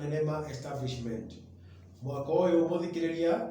manene ma establishment. Mwaka uyu muthikiriria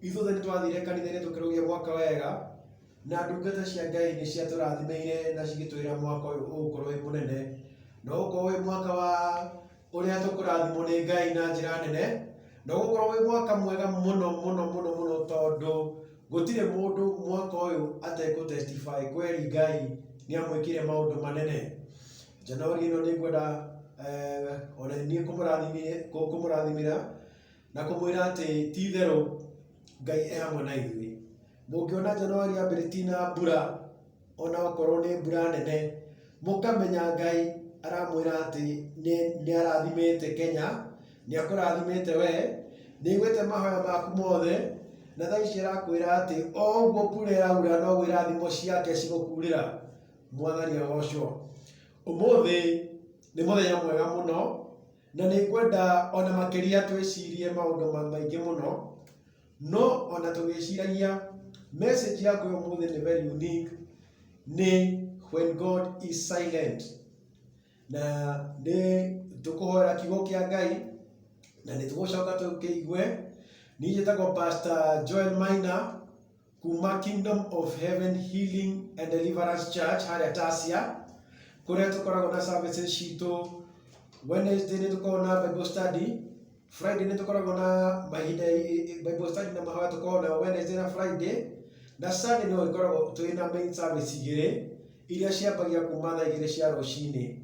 ithuothe ni twathire kanitha-ini tukirugia mwaka wega na ndungata cia Ngai ni ciaturathimeire na cigitwira mwaka uyu ugukorwo wi munene na ugukorwo wi mwaka wa uria tukurathimwo ni Ngai na njira nene na ugukorwo wi mwaka mwega muno tondu gutire mundu mwaka uyu ategutestify kweri Ngai ni amwikire maundu manene. Januari ino ni ngwenda ona ni kumurathimira na kumwira ati ti theru Ngai e hamwe na ithuĩ. Mũngĩona Januari yambĩrĩtie na mbura ona okorwo nĩ mbura nene, mũkamenya Ngai aramwĩra atĩ nĩ arathimĩte Kenya, nĩ akũrathimĩte we, nĩ aiguĩte mahoya maku mothe na thaa ici arakwĩra atĩ o ũguo mbura ĩraura noguo irathimo ciake cigũkurĩra. Mwathani agocwo. Ũmũthĩ nĩ mũthenya mwega mũno na nĩ ngwenda ona makĩria twĩcirie maũndũ maingĩ mũno, no ona tũgĩciragia message yako ũmũthĩ nĩ very unique, nĩ when God is silent. Na nĩ tũkũhoera kiugo kĩa Ngai na nĩ tũgũcoka tũkĩigue. Niĩ njĩtagwo Pastor Joel Maina kuma Kingdom of Heaven Healing and Deliverance Church harĩa Tasia, kũrĩa tũkoragwo na services citũ. Wednesday nĩ tũkoragwo na Bible study, Friday nĩ tũkoragwo na mahinda Bible study na mahoya tũkoragwo na Wednesday na Friday, na Sunday no ĩkoragwo twĩ na main service igĩrĩ iria ciambagia kuma thaa 2 cia rũcinĩ.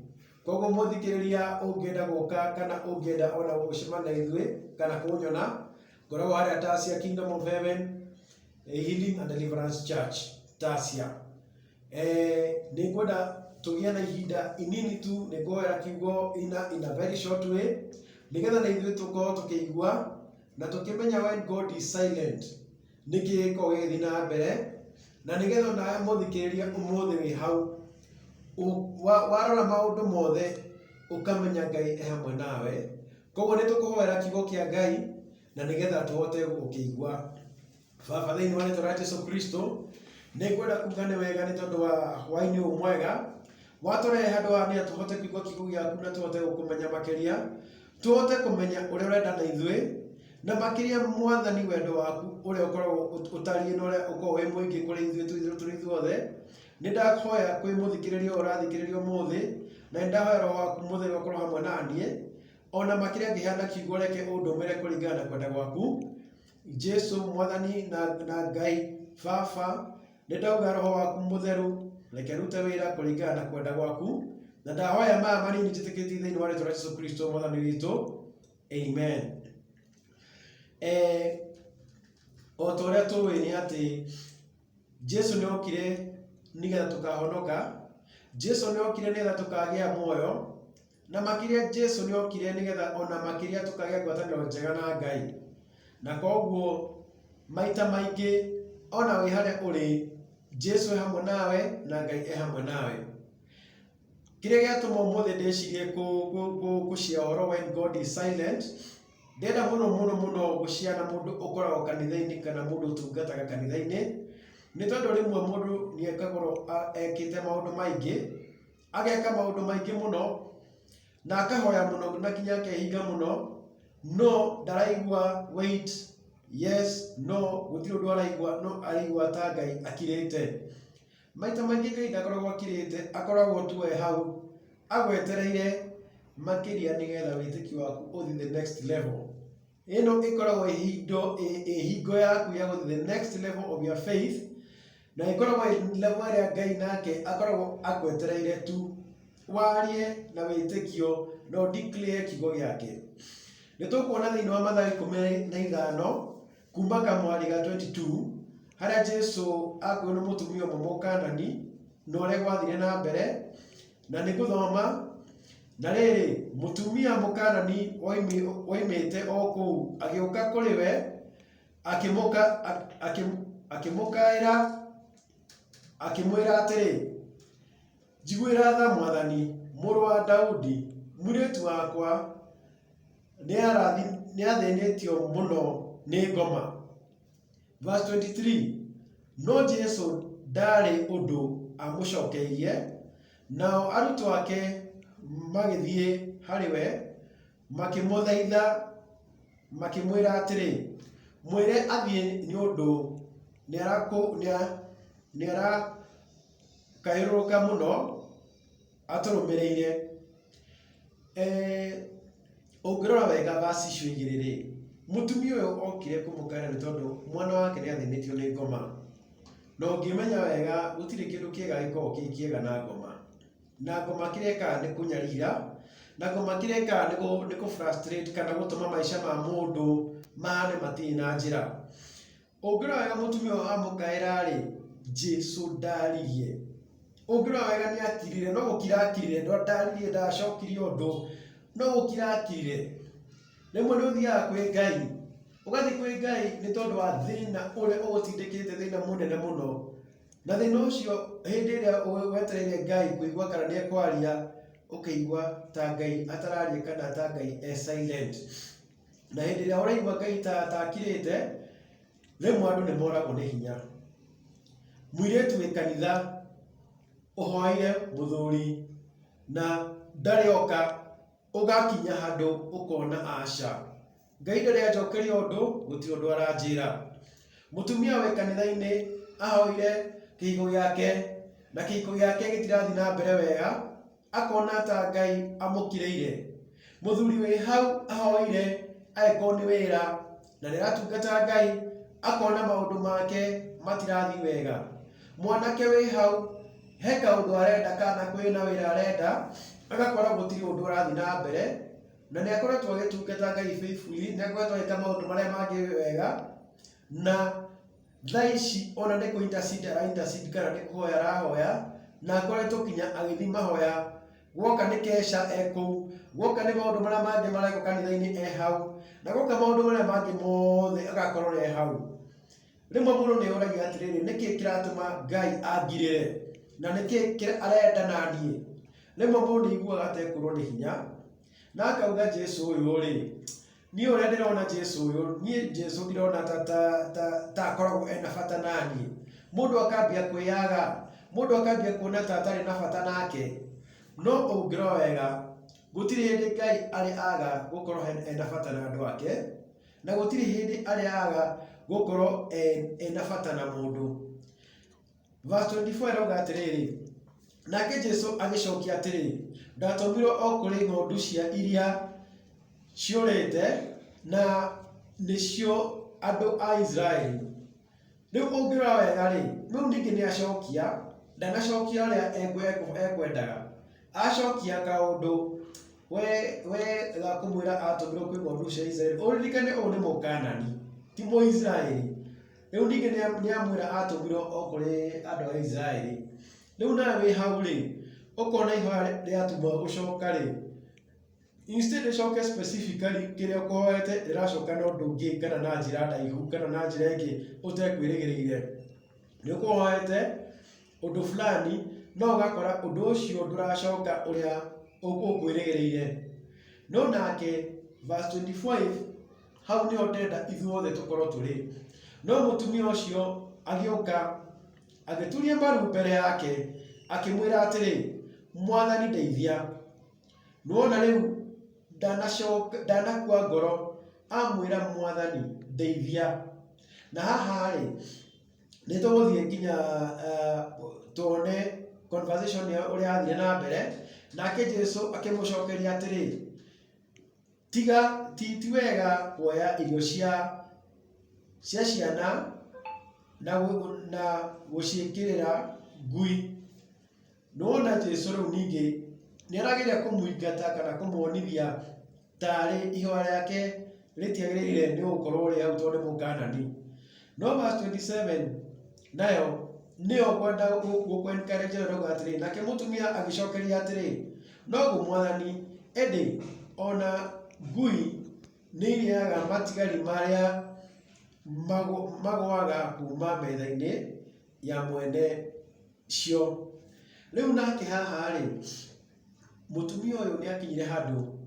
Koguo mũthikĩrĩria ũngĩenda gũka kana ũngĩenda ona gũcemania ithuĩ kana kũnyona, ngoragwo harĩa Tasia Kingdom of Heaven Healing and Deliverance Church Tasia. Nĩ ngwenda tũgĩe na ihinda inini tu, nĩ ngũhoera kiugo in a very short way nigetha na ithuĩ tũkorwo tũkĩigua na tũkĩmenya when God is silent nĩkĩ gĩkoragwo gĩgĩthiĩ na mbere, na nĩgetha onawe mũthikĩrĩria ũmũthĩ wĩ hau warora maũndũ mothe ũkamenya Ngai e hamwe nawe. Koguo nĩ tũkũhoera kiugo kĩa Ngai na nĩgetha tũhote gũkĩigua. Baba, thĩinĩ wa rĩĩtwa rĩa Jesũ Kristo, nĩ ngwenda kuuga nĩ wega nĩ tondũ wa hwaĩ-inĩ ũyũ mwega watũrehe handũ haha nĩgetha tũhote kũigua kiugo gĩaku na tũhote gũkũmenya makĩria, tũhote kũmenya ũrĩa ũrenda na ithuĩ, na makĩria Mwathani wendo waku ũrĩa ũkoragwo ũtariĩ na ũrĩa ũkoragwo wĩ mũingĩ kũrĩ ithuĩ tũrĩ ithuothe. Nĩ ndahoya kwĩ mũthikĩrĩria ũyũ ũrathikĩrĩria ũmũthĩ, na nĩ ndahoya Roho waku mũtheru ũkorwo hamwe na niĩ, ona makĩria ngĩheana kiugo reke ũndũmĩre kũringana na kwenda gwaku. Jesũ Mwathani na Ngai Baba, nĩ ndauga Roho waku mũtheru reke rute wĩra kũringana na kwenda gwaku, na ndahoya maya manini njĩtĩkĩtie thĩinĩ wa rĩĩtwa rĩa Jesũ Kristo Mwathani witũ, amen. O ta ũrĩa tũĩ nĩ atĩ Jesũ nĩ okire nĩgetha tũkahonoka, Jesũ nĩ okire nĩgetha tũkagĩa muoyo, na makĩria Jesũ nĩ okire nĩgetha ona makĩria tũkagĩa ngwatanĩro njega na Ngai. Na koguo maita maingĩ ona wĩ harĩa ũrĩ, Jesũ e hamwe nawe na Ngai e hamwe nawe. Kĩrĩa gĩatũma ũmũthĩ ndĩcirie gũcia ũhoro when God is silent, ndĩrenda mũno gũcia na mũndũ ũkoragwo kanitha-inĩ kana mũndũ ũtungataga kanitha-inĩ, nĩ tondũ rĩmwe mũndũ nĩ akakorwo ekĩte maũndũ maingĩ, ageka maũndũ maingĩ mũno na akahoya mũno na kinya akehinga mũno, no ndaraigua wait, yes, no, gũtirĩ ũndũ araigua, no araigua ta Ngai akirĩte. Maita maingĩ Ngai ndakoragwo akirĩte, akoragwo tu e hau agwetereire makĩria nĩgetha wĩtĩkio waku ũthiĩ the next level. Ĩno ĩkoragwo hingo yaku ya gũthiĩ the next level of your faith, na ĩkoragwo level ĩrĩa Ngai nake akoragwo agwetereire tu warie na wĩtĩkio no declare kiugo gĩake. Nĩ tũkuona thĩinĩ wa Mathayo 15 kuma kamwari ga 22 harĩa Jesũ akuo nĩ mũtumia ũmwe Mũkanani na ũrĩa gwathire na mbere, na nĩ gũthoma. Na rĩrĩ, mũtumia Mũkanani oimĩte o kũu agĩũka kũrĩ we akĩmũkaĩra akĩmwĩra atĩrĩ, njiguĩra tha Mwathani, mũrũ wa Daudi, mũirĩtu wakwa nĩ athĩnĩtio mũno nĩ ngoma. Verse 23, no Jesũ ndarĩ ũndũ amũcokeirie, nao arutwo ake magĩthiĩ harĩ we makimuthaitha makimwira atiri mwire athie ni undu ni ara kairuka muno aturumireire. Ungirora wega verse icio igiriri, mutumia uyu okire kumukana ni tondu mwana wake ni athinitio ni ngoma, na ungimenya wega gutire kindu kiega gikoragwo kiega na ngoma, na ngoma kireka ni kunyarira, na ngoma kireka ni ku frustrate kana gutuma maisha ma mundu mane matiri na njira. Ungirora wega mutumia uyu amukaira ri Jesu ndaririe, ungirora wega ni akirire, no gukira akirire, ndo ndaririe ndacokirie undu, no gukira akirire. Rimwe ni uthiaga kwi Ngai, ugathi kwi Ngai ni tondu wa thina uria ugutindikite, thina munene muno, na thina ucio hindi iria wetereire Ngai kuigua kana ni ekwaria, ukaigua ta Ngai atararia kana ta Ngai silent. Na hindi iria uraigua Ngai ta akirite, rimwe andu ni moragwo ni hinya. Muiritu wi kanitha uhoire muthuri na ndari oka, ugakinya handu ukona aca Ngai ndari anjokeria undu, gutiri undu aranjira. Mutumia wi kanitha-ini ahoire kihigo giake, na kihigo giake gitirathi na mbere wega, akona ta Ngai amukireire. Muthuri wi hau ahoire aiko ni wira na niratungata Ngai, akona maundu make matirathi wega. Mwanake wi hau he kaundu arenda kana kwina wira arenda, agakora gutiri undu urathi na mbere, na niakoretwo agitungata Ngai faithfully, niakoretwo agika maundu maria mangi wega, na thaa ici ona ni ku intercede kana ni kuhoya arahoya, na akoretwo kinya agithi mahoya, gwoka ni kesha ekuu, gwoka ni maundu maria mangi mareko kanitha-ini hau, na gwoka maundu maria mangi mothe agakorwo ni hau. Rimwe mundu ni uragia atiriri, niki kiratuma Ngai angirire, na niki arenda nanie. Rimwe mundu iguaga atekurwo ni hinya, na akauga Jesu uyu ri, ni uria ndirona Jesu uyu, ni Jesu ndirona ta akoragwo ena bata nanie. Mundu akambia kwiyaga, mundu akambia kuona ta atari na bata nake. No ungirora wega gutiri hindi Ngai ari aga gukorwo ena bata na andu ake, na gutiri hindi ari aga gukorwo ena bata na mundu. Verse 24 irauga atiriri, nake Jesu agicokia atiri, ndatumirwo o kuri ng'ondu cia iria ciurite, na nicio andu a Israeli. Riu ungirora wega ri, riu ningi ni acokia, ndanacokia uria ekwendaga, acokia kaundu we gakumwira atumirwo kwi ng'ondu cia Israeli. Uririkane uyu ni Mukanani, ti Muisraeli. Riu ningi ni amwira atumirwo o kuri andu a Israeli. Riu nawe wi hau ri, ukona ihoya riatumwo gucoka ri, instead icoke specifically kiria ukoete riracoka na undu ungi kana na njira ndaihu kana na njira ingi utekwirigirire. Ni ukuhoete undu fulani, no ugakora undu ucio nduracoka uria ukwirigirire. No nake verse 25 hau niho ndenda ithuothe tukorwo turi. No mutumia ucio agiuka agituria mbaru mbere yake, akimwira atiri, Mwathani ndeithia. Nuona riu ndanakua ngoro, amwira Mwathani ndeithia. Na haha ri ni tuguthie nginya tuone conversation ya uria athire na mbere, nake Jesu akimucokeria atiri, ti wega kuoya irio cia ciana na guciikirira ngui. Nuona Jesu riu ningi ni arageria kumuingata kana kumuonithia tari ihoya riake ritiagirire ni gukorwo ri hau tondu ni Mukanani. No verse 27 nayo niyo kwenda gukencourage rauga atiri, nake mutumia agicokeria atiri, no Mwathani, indi ona ngui ni iriaga matigari maria magwaga kuma metha-ini ya mwene cio. Riu nake haha ri, mutumia uyu ni akinyire handu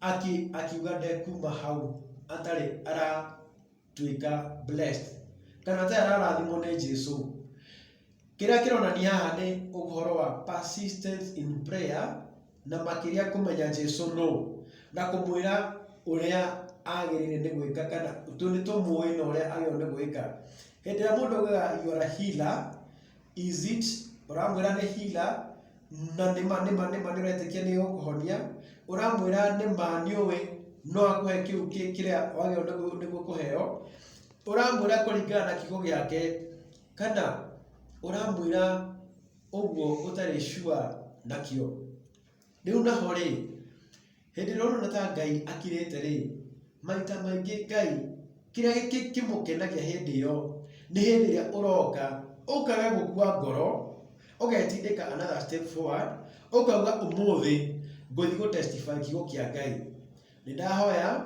akiuga ndekuma hau atari aratuika blessed kana atari arathimwo ni Jesu. Kiria kironania haha ni uhoro wa persistence in prayer, na makiria kumenya Jesu no. na kumwira uria agirire ni gwika kana tumuĩ na uria agirire ni gwika. Hindi ya mundu augaga you are a healer, is it uramwira ni healer na nima niuretikia ni gukuhonia, uramwira nima niuwi no akuhe kiu kiria wagirire ni gukuheo, uramwira kuringana na kiugo giake kana uramwira uguo utari sure nakio. Riu naho ri hindi rona ta Ngai akirite ri maita maingi Ngai kiria kimukenagia hindi iyo ni hindi iria uroka ukaga gukua ngoro ugetindika another step forward ukauga umuthi nguthi go testify kiugo kia Ngai. Nindahoya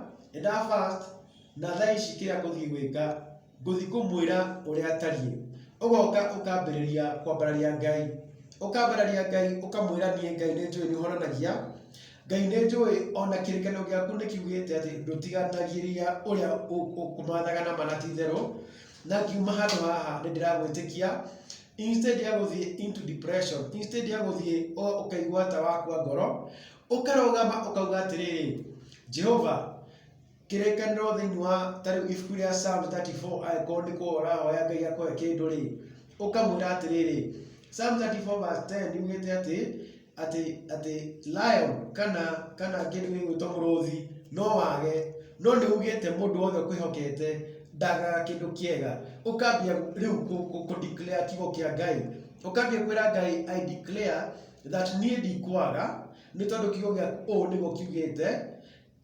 fast na thaa ici kiria nguthi gwika nguthi kumwira uria atarie. Ugoka ukambiriria kwambararia Ngai, ukamwira nie Ngai ni njui ni uhonanagia, Ngai ni njui ona kirikano giaku ni kiugite ati ndutiganagĩria uria ukumathaga na manati theru na kiuma handu haha ni ndiragwitikia. Instead ya guthie into depression, instead ya guthie ukaigua ta wakua ngoro, ukarogama ukauga atiriri Jehova kirekaniro thiini wa tariu ibuku ria Psalm 34 aiko ni kuhoya Ngai akohe kindu ri ukamwira atiriri. Psalm 34 verse 10 yugite ati lion kana kindu gigwitwo muruthi no wage, no ni ugite mundu wothe kwihokete ndaga kindu kiega. Ukambia riu ku declare kiugo kia Ngai, ukambia kwira Ngai I declare that nie ndikwaga ni tondu kiugo giaku niguo kiugite.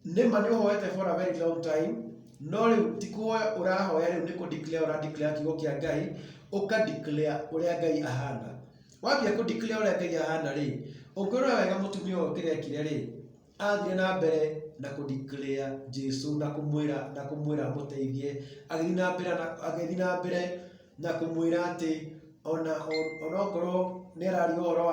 Nima ni uhoete for a very long time, no riu tikuhoya urahoya riu ni ku declare kiugo kia Ngai, uka declare uria Ngai ahana. Wambia ku declare uria Ngai ahana ri ukirora wega mutumia uyu kirekire ri athire na mbere na ku declare Jesu na kumwira muteithie, agithi na mbere na kumwira ati ona okorwo ni araria uhoro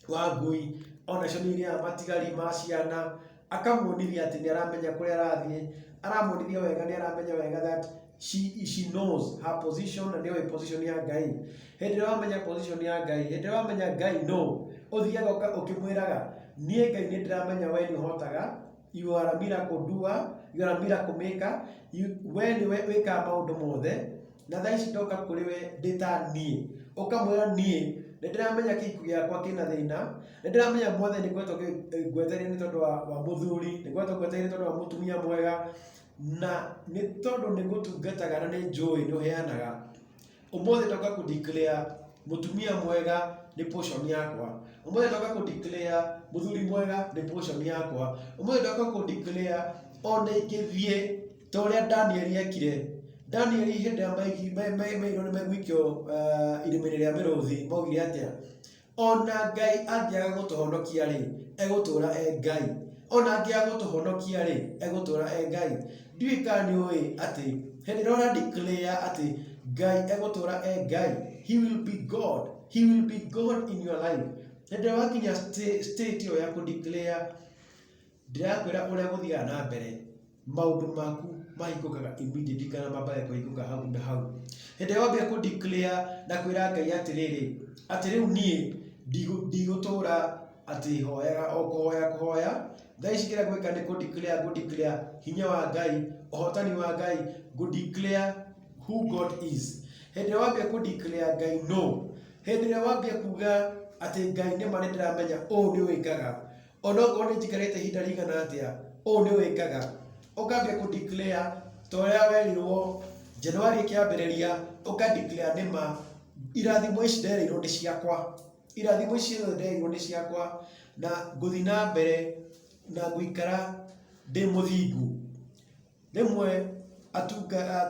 wa ngui ona cio ni iria matigari ma ciana, akamuonithia ati ni aramenya kuria arathie, aramuonithia wega ni aramenya wega that she knows her position and the position ya Ngai. Hindi ria wamenya position ya Ngai, hindi ria wamenya Ngai no uthiaga ukimwiraga nie Ngai ni ndiramenya we ni uhotaga, you are a miracle doer, you are a miracle maker, we ni wika maundu mothe na thaa ici ndoka kuri we ndita nie, ukamwira nie ni ndiramenya kiiku giakwa kina thina, ni ndiramenya mothe ni gwetwo gwetereire ni tondu wa muthuri, ni gwetwo gwetereire ni tondu wa mutumia mwega, na ni tondu ni gutungataga na ni njui ni uheanaga. Umuthi ndoka ku declare mutumia mwega ni portion yakwa, umuthi ndoka ku declare muthuri mwega ni portion yakwa, umuthi ndoka ku declare ona ingithie ta uria Daniel ekire. Daniel hindi mairo ni megwikio irima-ini ria miruthi maugire atia ona Ngai athiaga gutuhonokia ri egutura Ngai, ona angiaga gutuhonokia ri egutura Ngai. Ndiui kana ni ui ati hindi rora declare ati Ngai egutura Ngai, he will be God, he will be God in your life. Hindi wakinya state yo ya ku declare, ndirakwira uria guthiaga na mbere maundu maku mahingũkaga immediately kana mambage kũhingũka hau na hau. Hindi wambia ku declare na kwira Ngai atiriri ati riu nie ndigũtũra ati hoyaga o kuhoya. Thaa ici kĩrĩa gwĩka nĩ ku declare hinya wa Ngai, ũhotani wa Ngai, ku declare who God is. Hindi wambia ku declare Ngai no, hindi ĩrĩa wambia kuga ati Ngai nĩ ma nĩ ndĩramenya ũũ nĩ wĩkaga, ona okorwo nĩ njikarĩte ihinda rĩigana atĩa ũũ nĩ wĩkaga. Ukambia ku declare ta ũrĩa werirwo Januari ĩkĩambĩrĩria, uka declare nĩma irathimo ici ndereirwo nĩ ciakwa, irathimo ici ciothe ndereirwo nĩ ciakwa, na ngũthi na mbere na ngũikara ndĩ mũthingu. Rĩmwe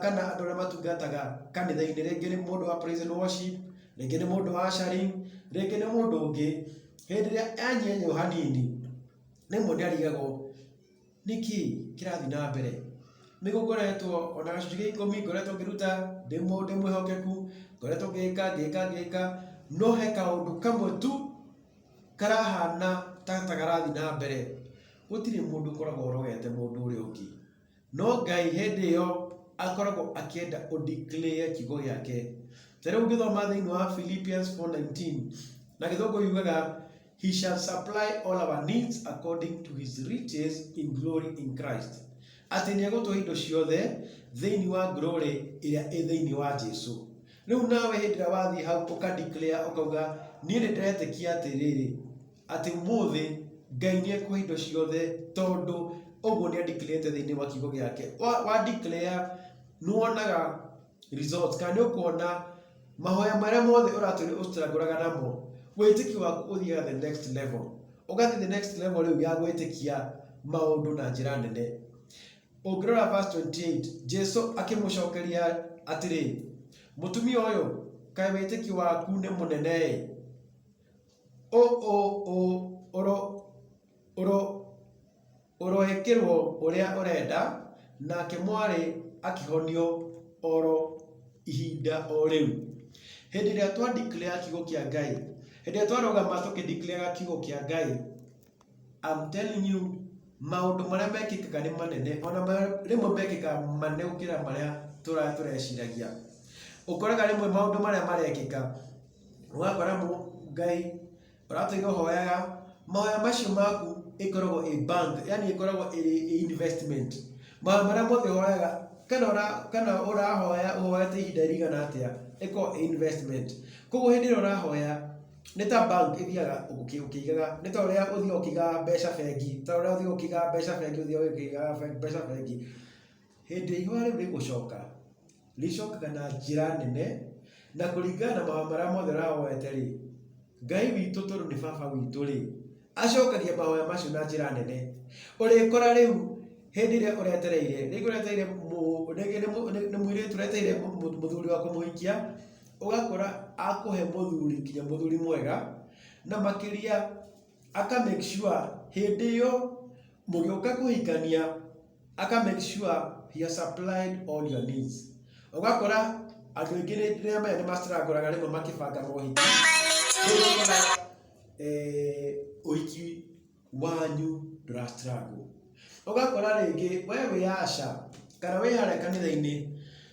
kana andũ arĩa matungataga kanitha-inĩ, rĩngĩ nĩ mũndũ wa praise and worship, rĩngĩ nĩ mũndũ wa ushering, rĩngĩ nĩ mũndũ ũngĩ, hĩndĩ ĩrĩa anyenywo hanini rĩmwe nĩ arigagwo niki kirathi na mbere. Nĩ gũkoretwo ona gacunjĩ gĩa ikũmi ngoretwo ngĩruta ndĩ mwĩhokeku, ngoretwo ngĩka no he kaũndũ kamwe tu karahana ta karathi na mbere. Gũtirĩ mũndũ ũkoragwo ũrogete mũndũ ũrĩa ũngĩ, no Ngai hĩndĩ ĩyo akoragwo akĩenda declare kiugo gĩake. Ta rĩu ngĩthoma thĩinĩ wa Philippians 4:19 na gĩthũngũ yugaga he shall supply all our needs according to his riches in glory in Christ. Atĩ nĩegũtũhe indo ciothe thĩinĩ wa glory ĩrĩa ĩ thĩinĩ wa Jesu. Rĩu nawe hĩndĩ ĩrĩa wathiĩ hau ũka-declare ũkauga niĩ nĩndĩretĩkia atĩrĩrĩ atĩ ũmũthĩ Ngai nĩekũhe indo ciothe tondũ ũguo nĩandeclarete thĩinĩ wa kiugo gĩake. Wa declare nĩwonaga results, kana nĩũkuona mahoya marĩa mothe ũratũire ũstrangũraga namo, wĩtĩkio waku ũthiaga the next level. Ũgathiĩ the next level rĩu ya gwĩtĩkia maũndũ na njĩra nene. Ũngĩrora verse 28, Jesu akĩmũcokeria atĩrĩ, mũtumia ũyũ, kaĩ wĩtĩkio waku nĩ mũnene? Ũroĩkĩrwo ũrĩa ũrenda, nake mwarĩ akĩhonio oro ihinda o rĩu. Hĩndĩ ĩrĩa twa declare kiugo kĩa Ngai, hĩndĩ ĩrĩa twarũgama tũkĩ-declare kiugo kĩa Ngai, I'm telling you, maũndũ marĩa mekĩkaga nĩ manene, ona rĩmwe mekĩkaga manene gũkĩra marĩa tũreciragia. Ũkoraga rĩmwe maũndũ marĩa marekĩka, ũgakora Ngai ũratũire ũhoyaga, mahoya macio maku ĩkoragwo ĩ bank, yani ĩkoragwo ĩ investment. Mahoya marĩa mothe ũhoyaga, kana ũrahoya ũhoyete ihinda rĩigana atĩa, ĩkoragwo ĩ investment. Koguo hĩndĩ ĩrĩa ũrahoya nĩ ta bank ĩthiaga ũkĩigaga, nĩ ta ũrĩa ũthiaga ũkĩigaga mbeca bengi, ta ũrĩa ũthiaga ũkĩigaga mbeca bengi, ũthiaga ũkĩigaga mbeca bengi. Hĩndĩ ihũa rĩu rĩgũcoka, rĩcokaga na njĩra nene, na kũringana na mahoya marĩa mothe ũrahoete rĩ, Ngai witũ tondũ nĩ baba witũ rĩ, acokagia mahoya macio na njĩra nene. Ũrĩkora rĩu hĩndĩ ĩrĩa ũretereire, rĩngĩ ũretereire nĩ mũirĩtu ũretereire mũthuri wa kũmũhikia, ũgakora akũhe mũthuri, nginya mũthuri mwega, na makĩria aka make sure hĩndĩ ĩyo mũgĩũka kũhikania, aka make sure he has supplied all your needs. Ũgakora andũ aingĩ rĩrĩa maya nĩ mastrangũraga rĩmwe makĩbanga mohiki, ũhiki wanyu ndũrastrangũ. Ũgakora rĩngĩ we wĩ Asha, kana wĩ harĩa kanitha-inĩ,